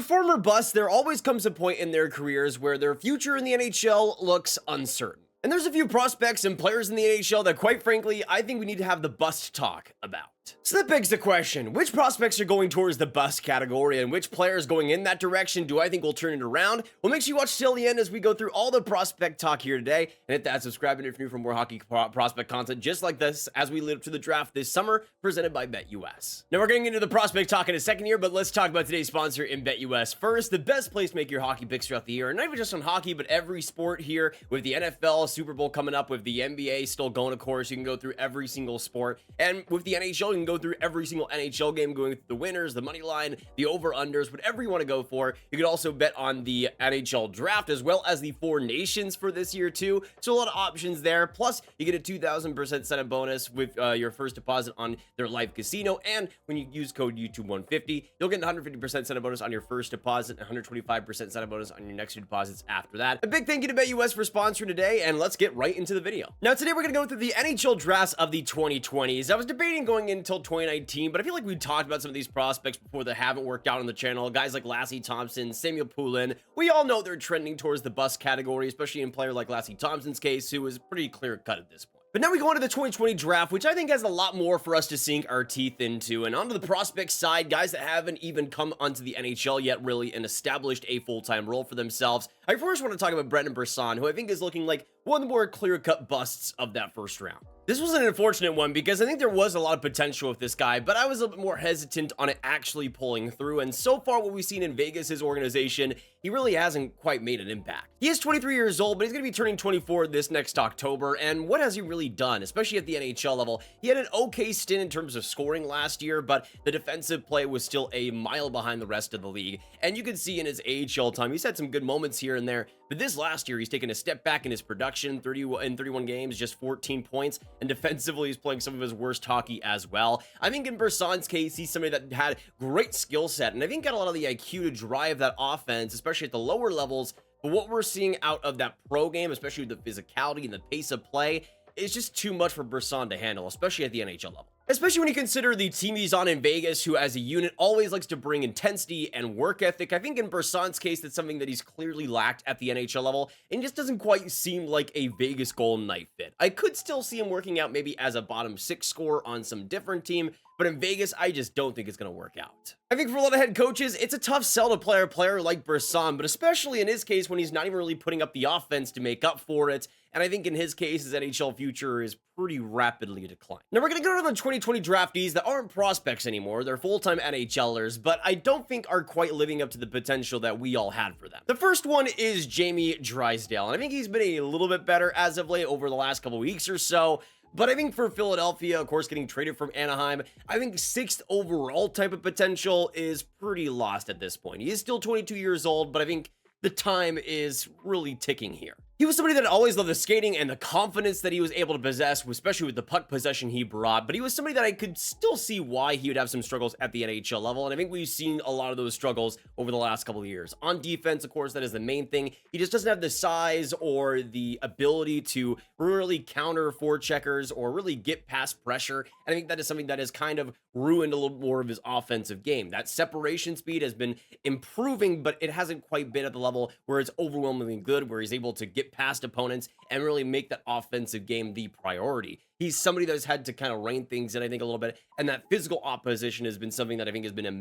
for former busts, there always comes a point in their careers where their future in the NHL looks uncertain. And there's a few prospects and players in the NHL that, quite frankly, I think we need to have the bust talk about. So that begs the question, which prospects are going towards the bust category and which players going in that direction do I think will turn it around? Well, make sure you watch till the end as we go through all the prospect talk here today, and hit that subscribe button if you're new for more hockey prospect content just like this as we lead up to the draft this summer, presented by BetUS. Now we're getting into the prospect talk in a second here, but let's talk about today's sponsor in BetUS first, the best place to make your hockey picks throughout the year, and not even just on hockey, but every sport here with the NFL, Super Bowl coming up, with the NBA still going, of course, you can go through every single sport, and with the NHL, you can go through every single NHL game, going through the winners, the money line, the over-unders, whatever you want to go for. You can also bet on the NHL draft as well as the Four Nations for this year too. So a lot of options there. Plus, you get a 2,000% sign-up bonus with your first deposit on their live casino. And when you use code YouTube150, you'll get a 150% sign-up bonus on your first deposit, 125% sign-up bonus on your next two deposits after that. A big thank you to BetUS for sponsoring today, and let's get right into the video. Now today we're going to go through the NHL drafts of the 2020s. I was debating going until 2019, but I feel like we talked about some of these prospects before that haven't worked out on the channel. Guys like Lassie Thompson, Samuel Poulin, we all know they're trending towards the bust category, especially in a player like Lassie Thompson's case, who is pretty clear cut at this point. But now we go into the 2020 draft, which I think has a lot more for us to sink our teeth into. And onto the prospect side, guys that haven't even come onto the NHL yet really and established a full-time role for themselves. I first want to talk about Brendan Brisson, who I think is looking like one of the more clear-cut busts of that first round. This was an unfortunate one because I think there was a lot of potential with this guy, but I was a little bit more hesitant on it actually pulling through. And so far, what we've seen in Vegas, his organization, he really hasn't quite made an impact. He is 23 years old, but he's going to be turning 24 this next October. And what has he really done, especially at the NHL level? He had an okay stint in terms of scoring last year, but the defensive play was still a mile behind the rest of the league. And you can see in his AHL time, he's had some good moments here and there. But this last year, he's taken a step back in his production, 31 games, just 14 points. And defensively, he's playing some of his worst hockey as well. I think in Brisson's case, he's somebody that had great skill set. And I think got a lot of the IQ to drive that offense, especially at the lower levels. But what we're seeing out of that pro game, especially with the physicality and the pace of play, is just too much for Brisson to handle, especially at the NHL level. Especially when you consider the team he's on in Vegas, who as a unit always likes to bring intensity and work ethic. I think in Brisson's case, that's something that he's clearly lacked at the NHL level, and just doesn't quite seem like a Vegas Golden Knight fit. I could still see him working out maybe as a bottom six scorer on some different team, but in Vegas, I just don't think it's going to work out. I think for a lot of head coaches, it's a tough sell to play a player like Brisson, but especially in his case when he's not even really putting up the offense to make up for it. And I think in his case, his NHL future is pretty rapidly declining. Now we're going to go to the 2020 draftees that aren't prospects anymore. They're full-time NHLers, but I don't think are quite living up to the potential that we all had for them. The first one is Jamie Drysdale, and I think he's been a little bit better as of late over the last couple weeks or so. But I think for Philadelphia, of course, getting traded from Anaheim, I think 6th overall type of potential is pretty lost at this point. He is still 22 years old, but I think the time is really ticking here. He was somebody that always loved the skating and the confidence that he was able to possess, especially with the puck possession he brought, but he was somebody that I could still see why he would have some struggles at the NHL level, and I think we've seen a lot of those struggles over the last couple of years. On defense, of course, that is the main thing. He just doesn't have the size or the ability to really counter forecheckers or really get past pressure, and I think that is something that has kind of ruined a little more of his offensive game. That separation speed has been improving, but it hasn't quite been at the level where it's overwhelmingly good, where he's able to get past opponents and really make that offensive game the priority. He's somebody that's had to kind of rein things in, I think, a little bit, and that physical opposition has been something that I think has been a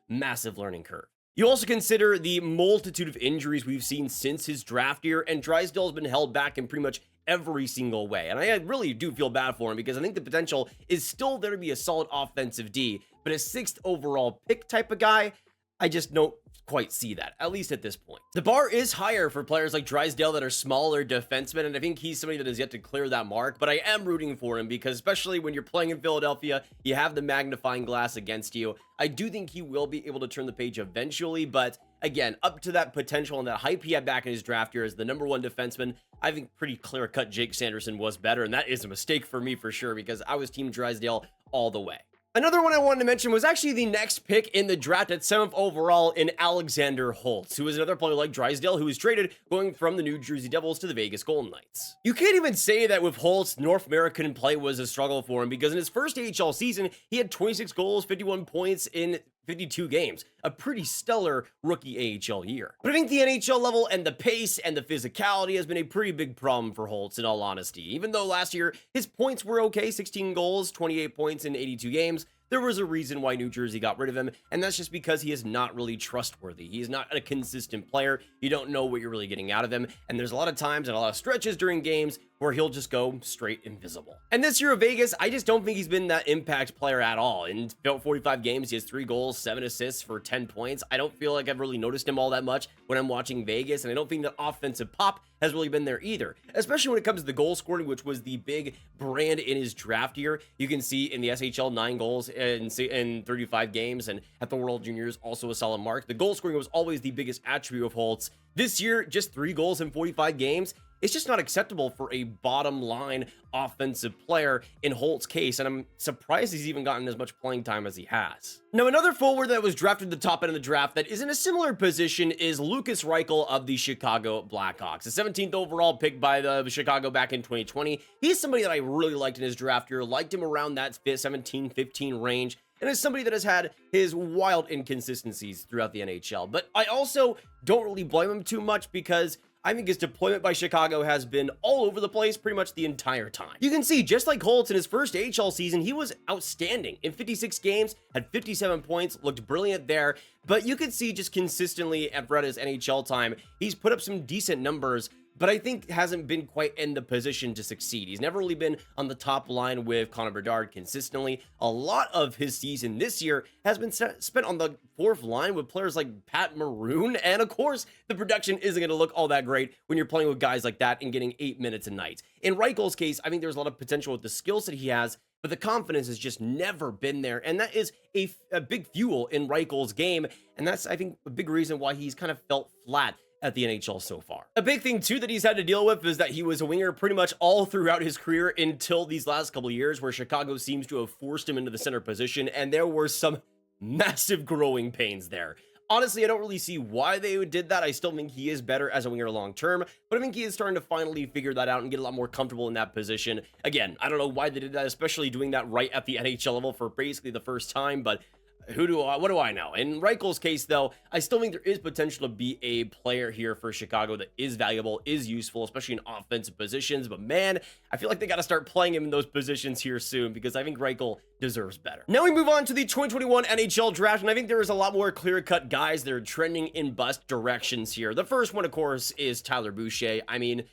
massive learning curve. You also consider the multitude of injuries we've seen since his draft year, and Drysdale has been held back in pretty much every single way. And I really do feel bad for him because I think the potential is still there to be a solid offensive D, but a 6th overall pick type of guy, I just don't quite see that, at least at this point. The bar is higher for players like Drysdale that are smaller defensemen, and I think he's somebody that has yet to clear that mark, but I am rooting for him because especially when you're playing in Philadelphia, you have the magnifying glass against you. I do think he will be able to turn the page eventually, but again, up to that potential and that hype he had back in his draft year as the #1 defenseman, I think pretty clear-cut Jake Sanderson was better, and that is a mistake for me for sure because I was Team Drysdale all the way. Another one I wanted to mention was actually the next pick in the draft at 7th overall in Alexander Holtz, who is another player like Drysdale who was traded going from the New Jersey Devils to the Vegas Golden Knights. You can't even say that with Holtz, North American play was a struggle for him because in his first AHL season, he had 26 goals, 51 points in 52 games, a pretty stellar rookie AHL year. But I think the NHL level and the pace and the physicality has been a pretty big problem for Holtz, in all honesty. Even though last year his points were okay, 16 goals, 28 points in 82 games, there was a reason why New Jersey got rid of him, and that's just because he is not really trustworthy. He is not a consistent player. You don't know what you're really getting out of him, and there's a lot of times and a lot of stretches during games where he'll just go straight invisible. And this year of Vegas, I just don't think he's been that impact player at all. In 45 games, he has 3 goals, 7 assists for 10 points. I don't feel like I've really noticed him all that much when I'm watching Vegas, and I don't think the offensive pop has really been there either, especially when it comes to the goal scoring, which was the big brand in his draft year. You can see in the SHL 9 goals in 35 games, and at the World Juniors also a solid mark. The goal scoring was always the biggest attribute of Holtz. This year, just 3 goals in 45 games. It's just not acceptable for a bottom line offensive player in Holtz's case, and I'm surprised he's even gotten as much playing time as he has. Now, another forward that was drafted at the top end of the draft that is in a similar position is Lukas Reichel of the Chicago Blackhawks, the 17th overall pick by the Chicago back in 2020. He's somebody that I really liked in his draft year, liked him around that 17-15 range, and is somebody that has had his wild inconsistencies throughout the NHL. But I also don't really blame him too much because I think his deployment by Chicago has been all over the place pretty much the entire time. You can see, just like Holtz in his first AHL season, he was outstanding. In 56 games, had 57 points, looked brilliant there, but you could see just consistently throughout his NHL time, he's put up some decent numbers, but I think hasn't been quite in the position to succeed. He's never really been on the top line with Connor Bedard consistently. A lot of his season this year has been spent on the 4th line with players like Pat Maroon, and of course, the production isn't going to look all that great when you're playing with guys like that and getting 8 minutes a night. In Reichel's case, I think there's a lot of potential with the skills that he has, but the confidence has just never been there, and that is a big fuel in Reichel's game, and that's, I think, a big reason why he's kind of felt flat at the NHL so far. A big thing too that he's had to deal with is that he was a winger pretty much all throughout his career until these last couple of years, where Chicago seems to have forced him into the center position, and there were some massive growing pains there. Honestly, I don't really see why they did that. I still think he is better as a winger long term, but I think he is starting to finally figure that out and get a lot more comfortable in that position. Again, I don't know why they did that, especially doing that right at the NHL level for basically the first time, but what do I know? In Reichel's case, though, I still think there is potential to be a player here for Chicago that is valuable, is useful, especially in offensive positions. But man, I feel like they got to start playing him in those positions here soon, because I think Reichel deserves better. Now we move on to the 2021 NHL draft, and I think there is a lot more clear-cut guys that are trending in bust directions here. The first one, of course, is Tyler Boucher. I mean,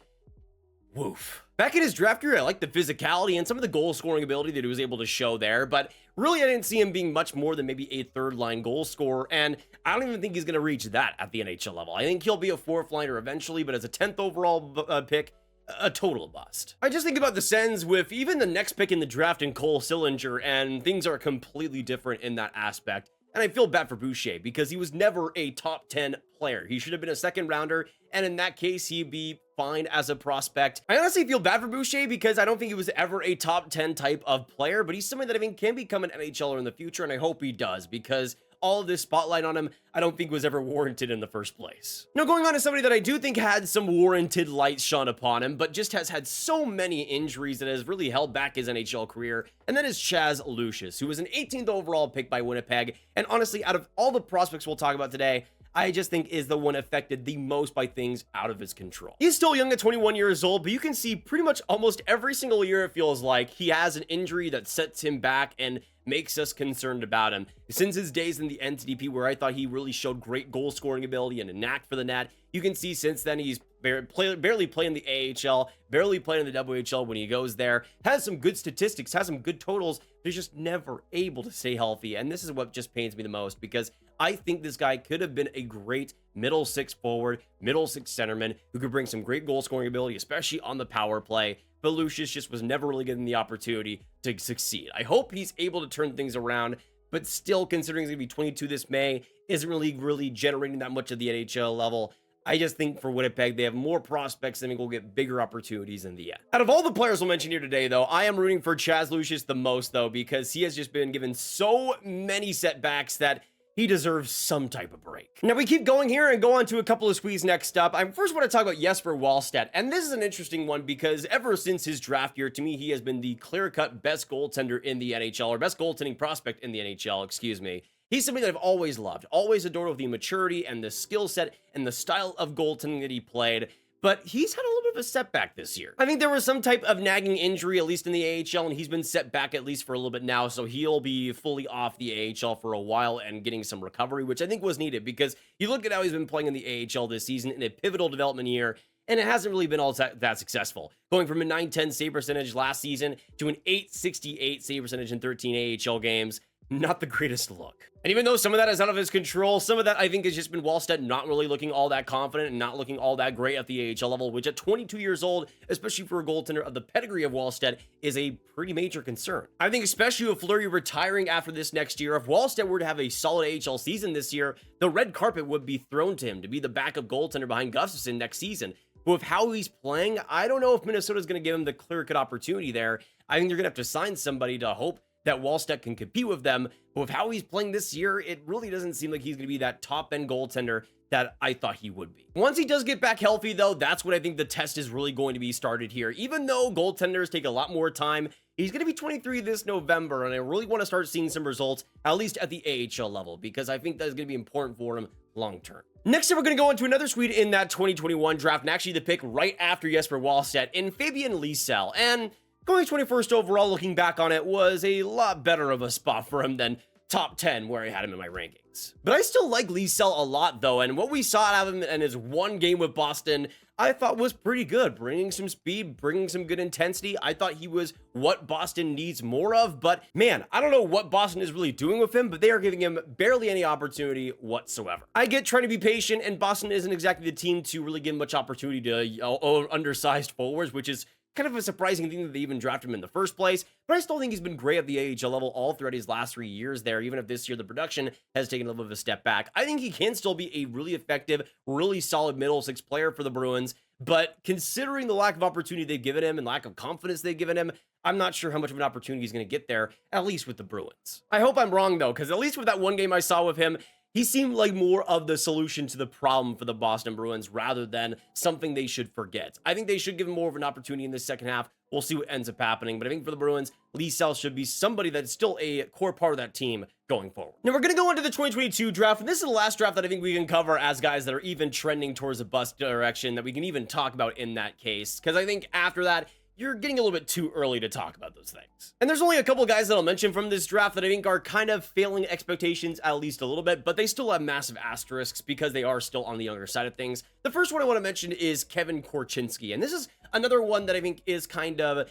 woof. Back in his draft year, I liked the physicality and some of the goal scoring ability that he was able to show there, but really I didn't see him being much more than maybe a 3rd-line goal scorer, and I don't even think he's going to reach that at the NHL level. I think he'll be a 4th-liner eventually, but as a 10th overall pick, a total bust. I just think about the Sens with even the next pick in the draft in Cole Sillinger, and things are completely different in that aspect. And I feel bad for Boucher because he was never a top 10 player. He should have been a 2nd rounder, and in that case, he'd be fine as a prospect. I honestly feel bad for Boucher because I don't think he was ever a top 10 type of player, but he's somebody that I think can become an NHLer in the future, and I hope he does, because all of this spotlight on him, I don't think was ever warranted in the first place. Now, going on to somebody that I do think had some warranted light shone upon him, but just has had so many injuries that has really held back his NHL career, and that is Chaz Lucius, who was an 18th overall pick by Winnipeg, and honestly, out of all the prospects we'll talk about today, I just think is the one affected the most by things out of his control. He's still young at 21 years old, but you can see pretty much almost every single year it feels like he has an injury that sets him back and makes us concerned about him. Since his days in the NTDP, where I thought he really showed great goal scoring ability and a knack for the net, you can see since then he's barely playing the AHL, barely playing the WHL when he goes there, has some good statistics, has some good totals, but he's just never able to stay healthy. And this is what just pains me the most, because I think this guy could have been a great middle 6 forward, middle 6 centerman who could bring some great goal scoring ability, especially on the power play. But Lucius just was never really given the opportunity to succeed. I hope he's able to turn things around, but still, considering he's going to be 22 this May, isn't really generating that much at the NHL level. I just think for Winnipeg, they have more prospects and I think we'll get bigger opportunities in the end. Out of all the players we'll mention here today, though, I am rooting for Chaz Lucius the most, though, because he has just been given so many setbacks that he deserves some type of break. Now, we keep going here and go on to a couple of squeeze next up. I first want to talk about Jesper Wallstedt, and this is an interesting one because ever since his draft year, to me, he has been the clear-cut best goaltender in the NHL, or best goaltending prospect in the NHL, excuse me. He's somebody that I've always loved, always adored with the maturity and the skill set and the style of goaltending that he played. But he's had a little bit of a setback this year. I think there was some type of nagging injury, at least in the AHL, and he's been set back at least for a little bit now, so he'll be fully off the AHL for a while and getting some recovery, which I think was needed, because you look at how he's been playing in the AHL this season in a pivotal development year, and it hasn't really been all that successful. Going from a .910 save percentage last season to an .868 save percentage in 13 AHL games, not the greatest look. And even though some of that is out of his control, some of that I think has just been Wallstedt not really looking all that confident and not looking all that great at the AHL level, which at 22 years old, especially for a goaltender of the pedigree of Wallstedt, is a pretty major concern. I think especially with Fleury retiring after this next year, if Wallstedt were to have a solid AHL season this year, the red carpet would be thrown to him to be the backup goaltender behind Gustafsson next season. But with how he's playing, I don't know if Minnesota's going to give him the clear-cut opportunity there. I think they're going to have to sign somebody to hope that Wallstedt can compete with them. But with how he's playing this year, it really doesn't seem like he's going to be that top-end goaltender that I thought he would be. Once he does get back healthy, though, that's what I think the test is really going to be started here. Even though goaltenders take a lot more time, he's going to be 23 this November, and I really want to start seeing some results, at least at the AHL level, because I think that is going to be important for him long-term. Next up, we're going to go into another Swede in that 2021 draft, and actually the pick right after Jesper Wallstedt in Fabian Lysell. And going 21st overall, looking back on it, was a lot better of a spot for him than top 10 where I had him in my rankings. But I still like Lysell a lot, though, and what we saw out of him in his one game with Boston, I thought was pretty good, bringing some speed, bringing some good intensity. I thought he was what Boston needs more of, but man, I don't know what Boston is really doing with him, but they are giving him barely any opportunity whatsoever. I get trying to be patient, and Boston isn't exactly the team to really give much opportunity to undersized forwards, which is kind of a surprising thing that they even drafted him in the first place, but I still think he's been great at the AHL level all throughout his last 3 years there, even if this year the production has taken a little bit of a step back. I think he can still be a really effective, really solid middle six player for the Bruins, but considering the lack of opportunity they've given him and lack of confidence they've given him, I'm not sure how much of an opportunity he's going to get there, at least with the Bruins. I hope I'm wrong, though, because at least with that one game I saw with him, he seemed like more of the solution to the problem for the Boston Bruins rather than something they should forget. I think they should give him more of an opportunity in the second half. We'll see what ends up happening. But I think for the Bruins, Lysell should be somebody that's still a core part of that team going forward. Now we're going to go into the 2022 draft. And this is the last draft that I think we can cover as guys that are even trending towards a bust direction that we can even talk about in that case. Because I think after that, you're getting a little bit too early to talk about those things. And there's only a couple guys that I'll mention from this draft that I think are kind of failing expectations at least a little bit, but they still have massive asterisks because they are still on the younger side of ththings. The first one I want to mention is Kevin Korchinski, and this is another one that I think is kind of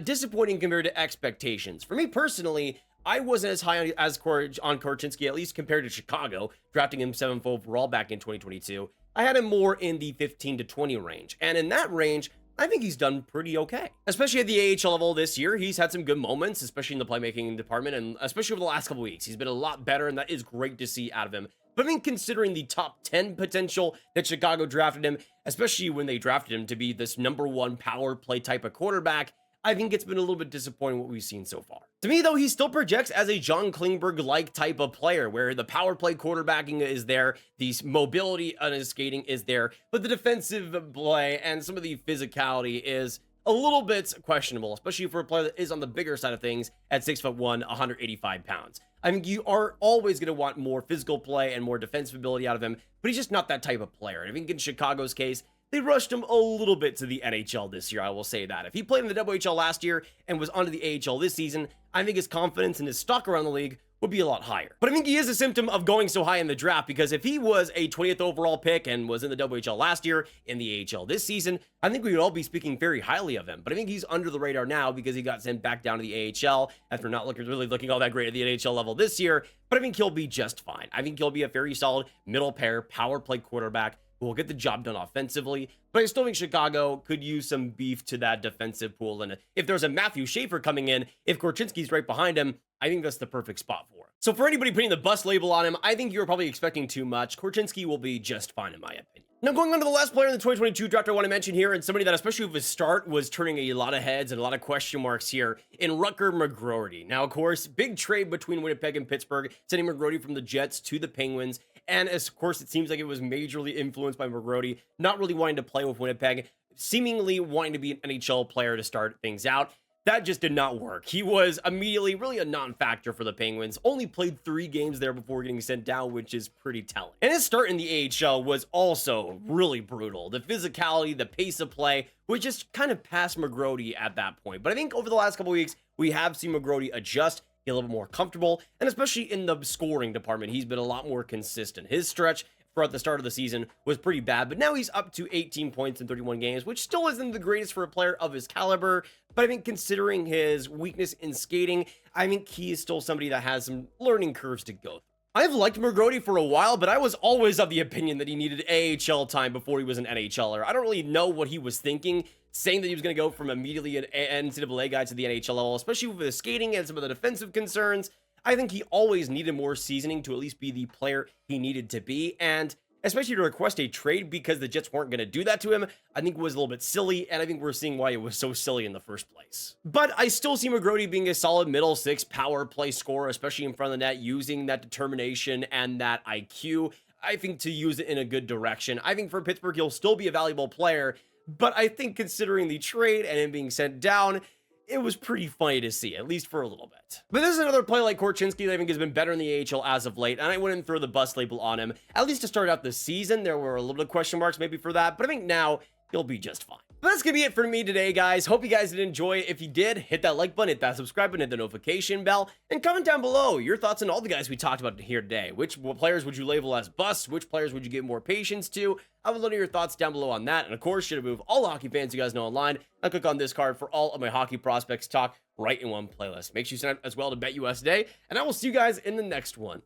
disappointing compared to expectations. For me personally, I wasn't as high on Korchinski, at least compared to Chicago, drafting him 7th overall back in 2022. I had him more in the 15 to 20 range, and in that range, I think he's done pretty okay. Especially at the AHL level this year, he's had some good moments, especially in the playmaking department, and especially over the last couple weeks. He's been a lot better, and that is great to see out of him. But I mean, considering the top 10 potential that Chicago drafted him, especially when they drafted him to be this #1 power play type of quarterback, I think it's been a little bit disappointing what we've seen so far. To me, though, he still projects as a John Klingberg-like type of player, where the power play quarterbacking is there, the mobility on his skating is there, but the defensive play and some of the physicality is a little bit questionable, especially for a player that is on the bigger side of things at 6'1", 185 pounds. I think you are always going to want more physical play and more defensive ability out of him, but he's just not that type of player. And I think in Chicago's case, they rushed him a little bit to the NHL this year, I will say that. If he played in the WHL last year and was onto the AHL this season, I think his confidence and his stock around the league would be a lot higher. But I think he is a symptom of going so high in the draft, because if he was a 20th overall pick and was in the WHL last year, in the AHL this season, I think we would all be speaking very highly of him. But I think he's under the radar now because he got sent back down to the AHL after not really looking all that great at the NHL level this year. But I think he'll be just fine. I think he'll be a very solid middle pair power play quarterback who will get the job done offensively, but I still think Chicago could use some beef to that defensive pool. And if there's a Matthew Schaefer coming in, if Korchinski's right behind him, I think that's the perfect spot for him. So for anybody putting the bust label on him, I think you're probably expecting too much. Korchinski will be just fine in my opinion. Now going on to the last player in the 2022 draft I want to mention here, and somebody that especially with his start was turning a lot of heads and a lot of question marks here, in Rutger McGroarty. Now of course, big trade between Winnipeg and Pittsburgh, sending McGroarty from the Jets to the Penguins. And of course, it seems like it was majorly influenced by McGroarty not really wanting to play with Winnipeg, seemingly wanting to be an NHL player to start things out. That just did not work. He was immediately really a non-factor for the Penguins, only played 3 games there before getting sent down, which is pretty telling. And his start in the AHL was also really brutal. The physicality, the pace of play was just kind of past McGrody at that point. But I think over the last couple weeks, we have seen McGrody adjust, get a little bit more comfortable, and especially in the scoring department, he's been a lot more consistent. His stretch throughout the start of the season was pretty bad, but now he's up to 18 points in 31 games, which still isn't the greatest for a player of his caliber, but I think considering his weakness in skating, I think he is still somebody that has some learning curves to go through. I've liked McGrody for a while, but I was always of the opinion that he needed AHL time before he was an NHLer. I don't really know what he was thinking, saying that he was going to go from immediately an NCAA guy to the NHL level, especially with his skating and some of the defensive concerns. I think he always needed more seasoning to at least be the player he needed to be, and especially to request a trade because the Jets weren't going to do that to him, I think was a little bit silly, and I think we're seeing why it was so silly in the first place. But I still see McGrody being a solid middle six power play scorer, especially in front of the net, using that determination and that IQ, I think, to use it in a good direction. I think for Pittsburgh, he'll still be a valuable player, but I think considering the trade and him being sent down, it was pretty funny to see, at least for a little bit. But this is another player like Korchinski that I think has been better in the AHL as of late, and I wouldn't throw the bust label on him. At least to start out the season, there were a little bit of question marks maybe for that, but I think now he'll be just fine. But that's gonna be it for me today, guys. Hope you guys did enjoy it. If you did, hit that like button, hit that subscribe button, hit the notification bell, and comment down below your thoughts on all the guys we talked about here today. Which players would you label as busts? Which players would you give more patience to? I would love to hear your thoughts down below on that. And of course, should I move all the hockey fans you guys know online, I'll click on this card for all of my hockey prospects talk right in one playlist. Make sure you sign up as well to BetUS Today, and I will see you guys in the next one.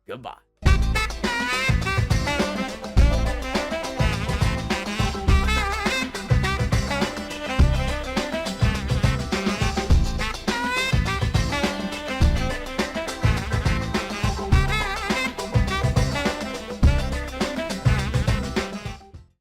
Goodbye.